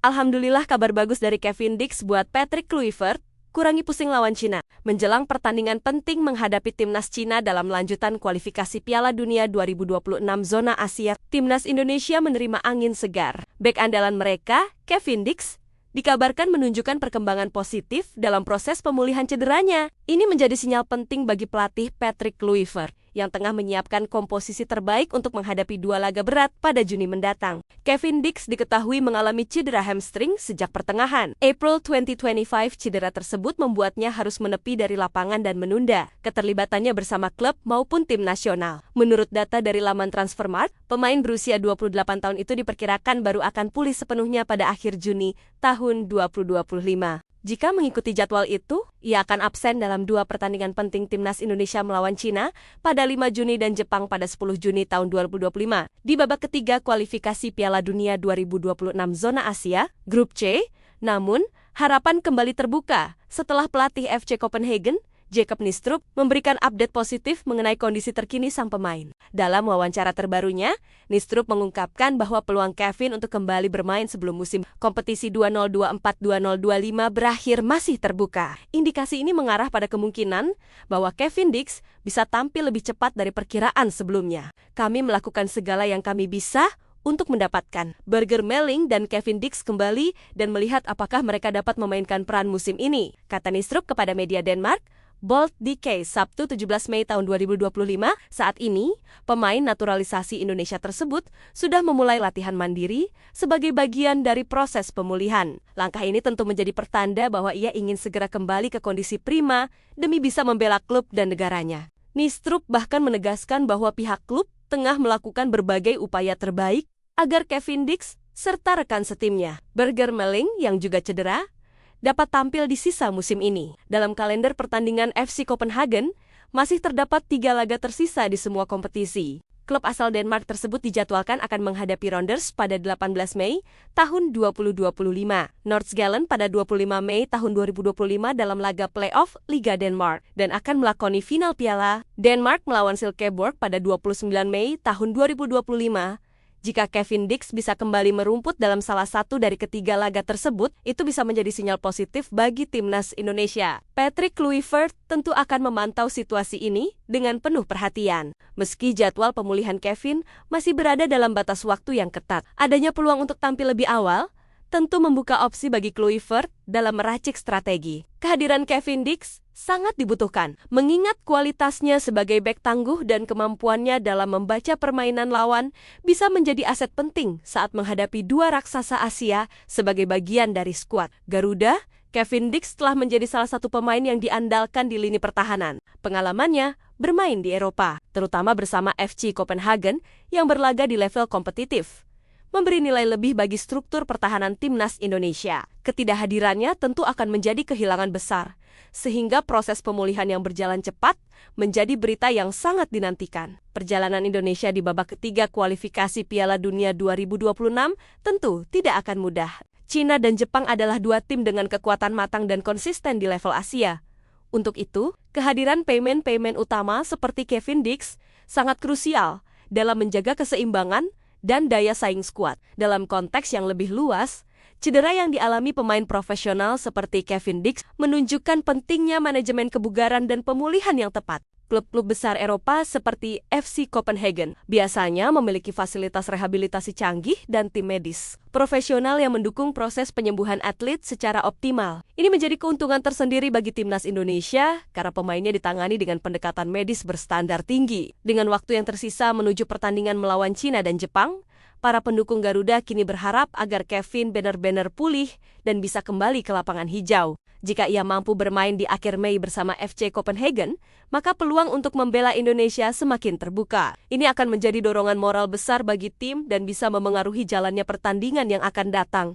Alhamdulillah kabar bagus dari Kevin Dix buat Patrick Kluivert, kurangi pusing lawan Cina. Menjelang pertandingan penting menghadapi timnas Cina dalam lanjutan kualifikasi Piala Dunia 2026 zona Asia, timnas Indonesia menerima angin segar. Bek andalan mereka, Kevin Dix, dikabarkan menunjukkan perkembangan positif dalam proses pemulihan cederanya. Ini menjadi sinyal penting bagi pelatih Patrick Kluivert yang tengah menyiapkan komposisi terbaik untuk menghadapi 2 laga berat pada Juni mendatang. Kevin Dix diketahui mengalami cedera hamstring sejak pertengahan April 2025. Cedera tersebut membuatnya harus menepi dari lapangan dan menunda keterlibatannya bersama klub maupun tim nasional. Menurut data dari laman Transfermarkt, pemain berusia 28 tahun itu diperkirakan baru akan pulih sepenuhnya pada akhir Juni tahun 2025. Jika mengikuti jadwal itu, ia akan absen dalam 2 pertandingan penting timnas Indonesia melawan Cina pada 5 Juni dan Jepang pada 10 Juni tahun 2025 di babak ketiga kualifikasi Piala Dunia 2026 zona Asia, Grup C. Namun, harapan kembali terbuka setelah pelatih FC Copenhagen, Jacob Nistrup, memberikan update positif mengenai kondisi terkini sang pemain. Dalam wawancara terbarunya, Nistrup mengungkapkan bahwa peluang Kevin untuk kembali bermain sebelum musim kompetisi 2024-2025 berakhir masih terbuka. Indikasi ini mengarah pada kemungkinan bahwa Kevin Dix bisa tampil lebih cepat dari perkiraan sebelumnya. Kami melakukan segala yang kami bisa untuk mendapatkan Birger Meling dan Kevin Dix kembali dan melihat apakah mereka dapat memainkan peran musim ini, kata Nistrup kepada media Denmark, Bold DK, Sabtu 17 Mei tahun 2025. Saat ini, pemain naturalisasi Indonesia tersebut sudah memulai latihan mandiri sebagai bagian dari proses pemulihan. Langkah ini tentu menjadi pertanda bahwa ia ingin segera kembali ke kondisi prima demi bisa membela klub dan negaranya. Nistrup bahkan menegaskan bahwa pihak klub tengah melakukan berbagai upaya terbaik agar Kevin Dix serta rekan setimnya, Birger Meling yang juga cedera, dapat tampil di sisa musim ini. Dalam kalender pertandingan FC Copenhagen, masih terdapat 3 laga tersisa di semua kompetisi. Klub asal Denmark tersebut dijadwalkan akan menghadapi Randers pada 18 Mei tahun 2025, Nordsjælland pada 25 Mei tahun 2025 dalam laga playoff Liga Denmark, dan akan melakoni final Piala Denmark melawan Silkeborg pada 29 Mei tahun 2025. Jika Kevin Dix bisa kembali merumput dalam salah satu dari ketiga laga tersebut, itu bisa menjadi sinyal positif bagi timnas Indonesia. Patrick Kluivert tentu akan memantau situasi ini dengan penuh perhatian. Meski jadwal pemulihan Kevin masih berada dalam batas waktu yang ketat, adanya peluang untuk tampil lebih awal tentu membuka opsi bagi Kluivert dalam meracik strategi. Kehadiran Kevin Dix sangat dibutuhkan, mengingat kualitasnya sebagai bek tangguh dan kemampuannya dalam membaca permainan lawan bisa menjadi aset penting saat menghadapi 2 raksasa Asia sebagai bagian dari skuad Garuda. Kevin Dix telah menjadi salah satu pemain yang diandalkan di lini pertahanan. Pengalamannya bermain di Eropa, terutama bersama FC Copenhagen yang berlaga di level kompetitif, memberi nilai lebih bagi struktur pertahanan timnas Indonesia. Ketidakhadirannya tentu akan menjadi kehilangan besar, sehingga proses pemulihan yang berjalan cepat menjadi berita yang sangat dinantikan. Perjalanan Indonesia di babak ketiga kualifikasi Piala Dunia 2026 tentu tidak akan mudah. Cina dan Jepang adalah 2 tim dengan kekuatan matang dan konsisten di level Asia. Untuk itu, kehadiran pemain-pemain utama seperti Kevin Dix sangat krusial dalam menjaga keseimbangan dan daya saing skuad. Dalam konteks yang lebih luas, cedera yang dialami pemain profesional seperti Kevin Dix menunjukkan pentingnya manajemen kebugaran dan pemulihan yang tepat. Klub-klub besar Eropa seperti FC Copenhagen biasanya memiliki fasilitas rehabilitasi canggih dan tim medis profesional yang mendukung proses penyembuhan atlet secara optimal. Ini menjadi keuntungan tersendiri bagi timnas Indonesia karena pemainnya ditangani dengan pendekatan medis berstandar tinggi. Dengan waktu yang tersisa menuju pertandingan melawan Cina dan Jepang, para pendukung Garuda kini berharap agar Kevin benar-benar pulih dan bisa kembali ke lapangan hijau. Jika ia mampu bermain di akhir Mei bersama FC Copenhagen, maka peluang untuk membela Indonesia semakin terbuka. Ini akan menjadi dorongan moral besar bagi tim dan bisa memengaruhi jalannya pertandingan yang akan datang.